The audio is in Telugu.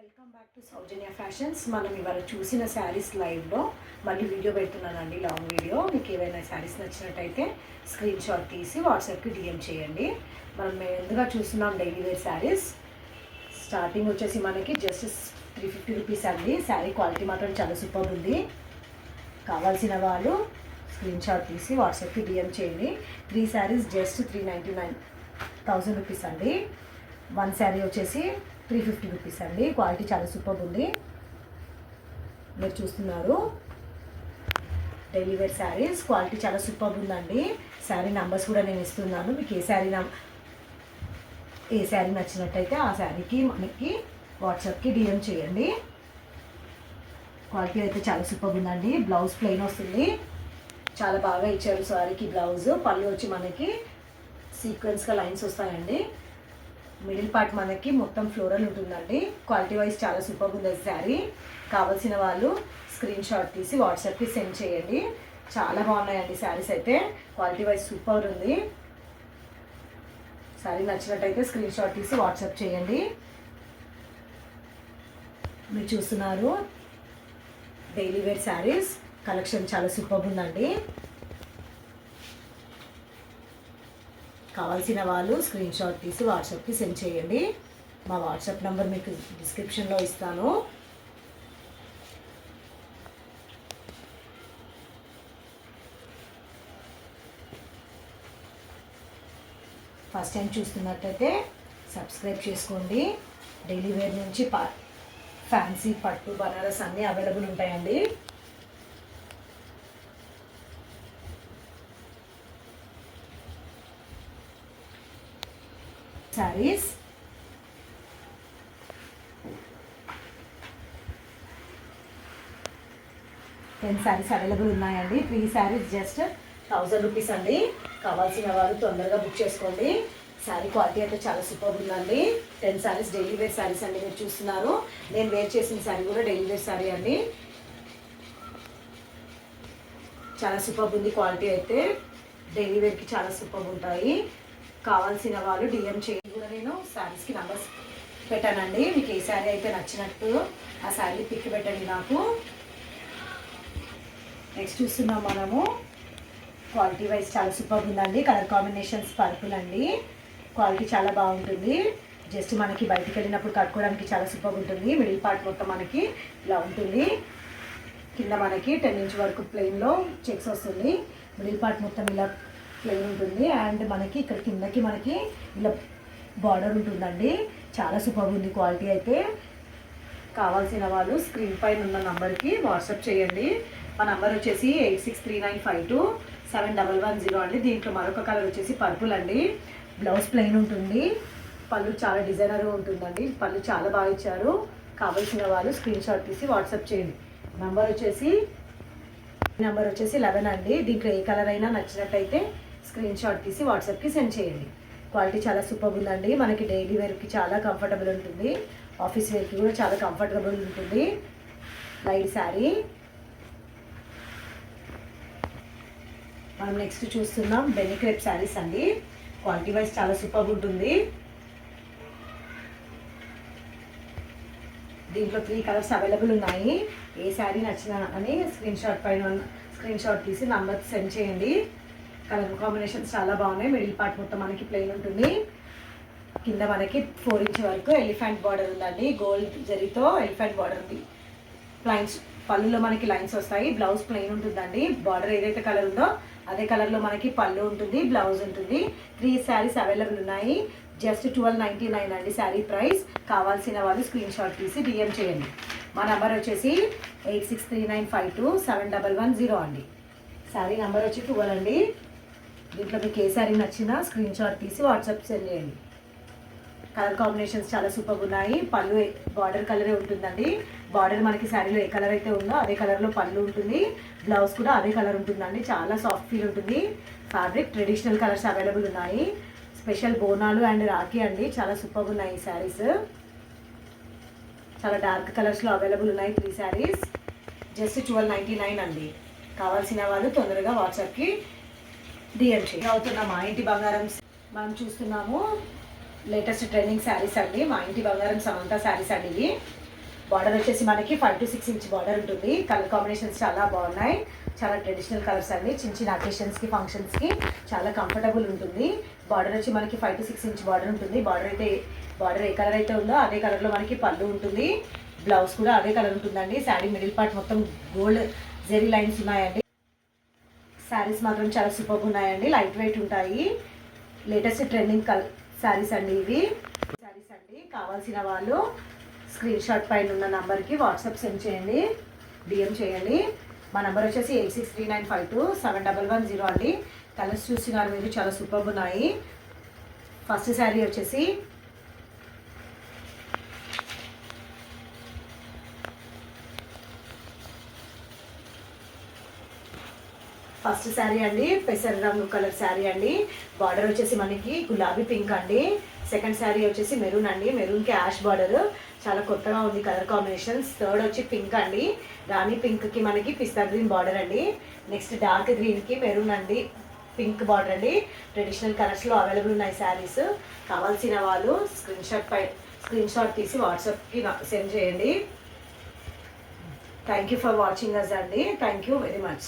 Welcome back to Soujanya fashions. మనం ఇవాళ చూసిన శారీస్ లైవ్లో మళ్ళీ వీడియో పెడుతున్నానండి, లాంగ్ వీడియో. మీకు ఏవైనా శారీస్ నచ్చినట్టయితే స్క్రీన్ షాట్ తీసి వాట్సాప్కి డిఎం చేయండి. మనం ముందుగా చూస్తున్నాం డైలీ వేర్ శారీస్. స్టార్టింగ్ వచ్చేసి మనకి జస్ట్ 350 రూపీస్ అండి. శారీ క్వాలిటీ మాత్రం చాలా సూపర్ ఉంది. కావాల్సిన వాళ్ళు స్క్రీన్ షాట్ తీసి వాట్సాప్కి డిఎం చేయండి. 3 శారీస్ జస్ట్ 399,000 రూపీస్ అండి. 1 శారీ వచ్చేసి 350 రూపీస్ అండి. క్వాలిటీ చాలా సూపర్ ఉంది. మీరు చూస్తున్నారు డైలీ వేర్ శారీస్. క్వాలిటీ చాలా సూపర్ ఉందండి. శారీ నంబర్స్ కూడా నేను ఇస్తున్నాను. మీకు ఏ శారీ నచ్చినట్టయితే ఆ శారీకి మనకి వాట్సాప్కి డిఎం చేయండి. క్వాలిటీ అయితే చాలా సూపర్ ఉందండి. బ్లౌజ్ ప్లెయిన్ వస్తుంది. చాలా బాగా ఇచ్చారు శారీకి బ్లౌజ్. పళ్ళు వచ్చి మనకి సీక్వెన్స్గా లైన్స్ వస్తాయండి. మిడిల్ పార్ట్ మనకి మొత్తం ఫ్లోరల్ ఉంటుందండి. క్వాలిటీ వైజ్ చాలా సూపర్ ఉంది శారీ. కావాల్సిన వాళ్ళు స్క్రీన్ షాట్ తీసి వాట్సాప్కి సెండ్ చేయండి. చాలా బాగున్నాయండి శారీస్ అయితే. క్వాలిటీ వైజ్ సూపర్ ఉంది. శారీ నచ్చినట్టయితే స్క్రీన్ షాట్ తీసి వాట్సాప్ చేయండి. మీరు చూస్తున్నారు డైలీ వేర్ శారీస్. కలెక్షన్ చాలా సూపర్ ఉందండి. కావాల్సిన వాళ్ళు స్క్రీన్ షాట్ తీసి వాట్సాప్కి సెండ్ చేయండి. మా వాట్సాప్ నెంబర్ మీకు డిస్క్రిప్షన్లో ఇస్తాను. ఫస్ట్ టైం చూస్తున్నట్టయితే సబ్స్క్రైబ్ చేసుకోండి. డైలీ వేర్ నుంచి ఫ్యాన్సీ, పట్టు, బనారస్ అన్నీ అవైలబుల్ ఉంటాయండి. శారీస్ 10 శారీస్ అవైలబుల్ ఉన్నాయండి. 3 శారీస్ జస్ట్ 1000 రూపీస్ అండి. కావాల్సిన వాళ్ళు తొందరగా బుక్ చేసుకోండి. శారీ క్వాలిటీ అయితే చాలా సూపర్ ఉందండి. 10 శారీస్ డైలీ వేర్ శారీస్ అండి. మీరు చూస్తున్నారు నేను వేర్ చేసిన శారీ కూడా డైలీ వేర్ శారీ అండి. చాలా సూపర్ ఉంది. క్వాలిటీ అయితే డైలీ వేర్కి చాలా సూపర్ ఉంటాయి. కావాల్సిన వాళ్ళు డిఎం చేయండి. కూడా నేను శారీస్కి నంబర్స్ పెట్టానండి. మీకు ఏ శారీ అయితే నచ్చినట్టు ఆ శారీ పిక్ పెట్టండి నాకు. నెక్స్ట్ చూస్తున్నాం మనము. క్వాలిటీ వైజ్ చాలా సూపర్ ఉందండి. కలర్ కాంబినేషన్స్ పర్పుల్ అండి. క్వాలిటీ చాలా బాగుంటుంది. జస్ట్ మనకి బయటికి వెళ్ళినప్పుడు కట్టుకోవడానికి చాలా సూపర్ ఉంటుంది. మిడిల్ పార్ట్ మొత్తం మనకి ఇలా ఉంటుంది. కింద మనకి 10 ఇంచ్ వరకు ప్లెయిన్లో చెక్స్ వస్తుంది. మిడిల్ పార్ట్ మొత్తం ఇలా ప్లెయిన్ ఉంటుంది. అండ్ మనకి ఇక్కడ కిందకి మనకి ఇలా బార్డర్ ఉంటుందండి. చాలా సూపర్ ఉంది క్వాలిటీ అయితే. కావాల్సిన వాళ్ళు స్క్రీన్ పైన ఉన్న నంబర్కి వాట్సాప్ చేయండి. మా నంబర్ వచ్చేసి 8639527110 అండి. దీంట్లో మరొక కలర్ వచ్చేసి పర్పుల్ అండి. బ్లౌజ్ ప్లెయిన్ ఉంటుంది. పళ్ళు చాలా డిజైనర్ ఉంటుందండి. పళ్ళు చాలా బాగా ఇచ్చారు. కావాల్సిన వాళ్ళు స్క్రీన్ షాట్ తీసి వాట్సాప్ చేయండి. నంబర్ వచ్చేసి 11 అండి. దీంట్లో ఏ కలర్ అయినా నచ్చినట్టయితే స్క్రీన్ షాట్ తీసి వాట్సాప్కి సెండ్ చేయండి. క్వాలిటీ చాలా సూపర్ ఉందండి. మనకి డైలీ వేర్కి చాలా కంఫర్టబుల్ ఉంటుంది. ఆఫీస్ వేర్కి కూడా చాలా కంఫర్టబుల్ ఉంటుంది. లైట్ శారీ. మనం నెక్స్ట్ చూస్తున్నాం బెన్నీ క్రేప్ శారీస్ అండి. క్వాలిటీ వైజ్ చాలా సూపర్ ఉంటుంది. దీంట్లో 3 కలర్స్ అవైలబుల్ ఉన్నాయి. ఏ శారీ నచ్చినా అని స్క్రీన్ షాట్ తీసి నంబర్ సెండ్ చేయండి. కలర్ కాంబినేషన్స్ చాలా బాగున్నాయి. మిడిల్ పార్ట్ మొత్తం మనకి ప్లెయిన్ ఉంటుంది. కింద మనకి 4 ఇంచ్ వరకు ఎలిఫెంట్ బార్డర్ ఉందండి. గోల్డ్ జరీతో ఎలిఫెంట్ బార్డర్ ఉంది. లైన్స్ పళ్ళులో మనకి లైన్స్ వస్తాయి. బ్లౌజ్ ప్లెయిన్ ఉంటుందండి. బార్డర్ ఏదైతే కలర్ ఉందో అదే కలర్లో మనకి పళ్ళు ఉంటుంది, బ్లౌజ్ ఉంటుంది. 3 శారీస్ అవైలబుల్ ఉన్నాయి. జస్ట్ 1299 అండి శారీ ప్రైస్. కావాల్సిన వాళ్ళు స్క్రీన్ షాట్ తీసి డిఎం చేయండి. మా నెంబర్ వచ్చేసి 8639527110 అండి. శారీ నెంబర్ వచ్చి 12 అండి. దీంట్లో మీకు ఏ శారీ నచ్చినా స్క్రీన్ షాట్ తీసి వాట్సాప్ సెండ్ చేయండి. కలర్ కాంబినేషన్స్ చాలా సూపర్ ఉన్నాయి. పళ్ళు బార్డర్ కలరే ఉంటుందండి. బార్డర్ మనకి శారీలో ఏ కలర్ అయితే ఉందో అదే కలర్లో పళ్ళు ఉంటుంది. బ్లౌజ్ కూడా అదే కలర్ ఉంటుందండి. చాలా సాఫ్ట్ ఫీల్ ఉంటుంది. ఫ్యాబ్రిక్ ట్రెడిషనల్ కలర్స్ అవైలబుల్ ఉన్నాయి. స్పెషల్ బోనాలు అండ్ రాఖీ అండి. చాలా సూపర్ ఉన్నాయి ఈ శారీస్. చాలా డార్క్ కలర్స్లో అవైలబుల్ ఉన్నాయి 3 శారీస్. జస్ట్ 1299 అండి. కావాల్సిన వాళ్ళు తొందరగా వాట్సాప్కి డిఎం చేయండి. అవుతున్న మా ఇంటి బంగారం మనం చూస్తున్నాము. లేటెస్ట్ ట్రెండింగ్ శారీస్ అండి. మా ఇంటి బంగారం సమంత శారీస్ అండి ఇవి. బార్డర్ వచ్చేసి మనకి 5 to 6 ఇంచ్ బార్డర్ ఉంటుంది. కలర్ కాంబినేషన్స్ చాలా బాగున్నాయి. చాలా ట్రెడిషనల్ కలర్స్ అండి. చిన్న చిన్న అకేషన్స్కి ఫంక్షన్స్కి చాలా కంఫర్టబుల్ ఉంటుంది. బార్డర్ వచ్చి మనకి 5 to 6 ఇంచ్ బార్డర్ ఉంటుంది. బార్డర్ ఏ కలర్ అయితే ఉందో అదే కలర్లో మనకి పళ్ళు ఉంటుంది. బ్లౌజ్ కూడా అదే కలర్ ఉంటుందండి. శారీ మిడిల్ పార్ట్ మొత్తం గోల్డ్ జెరీ లైన్స్ ఉన్నాయండి. శారీస్ మాత్రం చాలా సూపర్గా ఉన్నాయండి. లైట్ వెయిట్ ఉంటాయి. లేటెస్ట్ ట్రెండింగ్ శారీస్ అండి ఇవి. శారీస్ అండి కావాల్సిన వాళ్ళు స్క్రీన్ షాట్ పైన ఉన్న నంబర్కి వాట్సాప్ సెండ్ చేయండి, డిఎం చేయండి. మా నెంబర్ వచ్చేసి 8639527110 అండి. కలర్స్ చూసినారు మీరు, చాలా సూపర్గా ఉన్నాయి. ఫస్ట్ శారీ వచ్చేసి అండి పెసర రంగు కలర్ శారీ అండి. బార్డర్ వచ్చేసి మనకి గులాబీ పింక్ అండి. సెకండ్ శారీ వచ్చేసి మెరూన్ అండి. మెరూన్కి యాష్ బార్డర్, చాలా కొత్తగా ఉంది కలర్ కాంబినేషన్స్. థర్డ్ వచ్చి పింక్ అండి. రాణి పింక్కి మనకి పిస్తా గ్రీన్ బార్డర్ అండి. నెక్స్ట్ డార్క్ గ్రీన్కి మెరూన్ అండి, పింక్ బార్డర్ అండి. ట్రెడిషనల్ కలర్స్లో అవైలబుల్ ఉన్నాయి శారీస్. కావాల్సిన వాళ్ళు స్క్రీన్ షాట్ తీసి వాట్సాప్కి సెండ్ చేయండి. Thank you for watching us అండి. Thank you very much.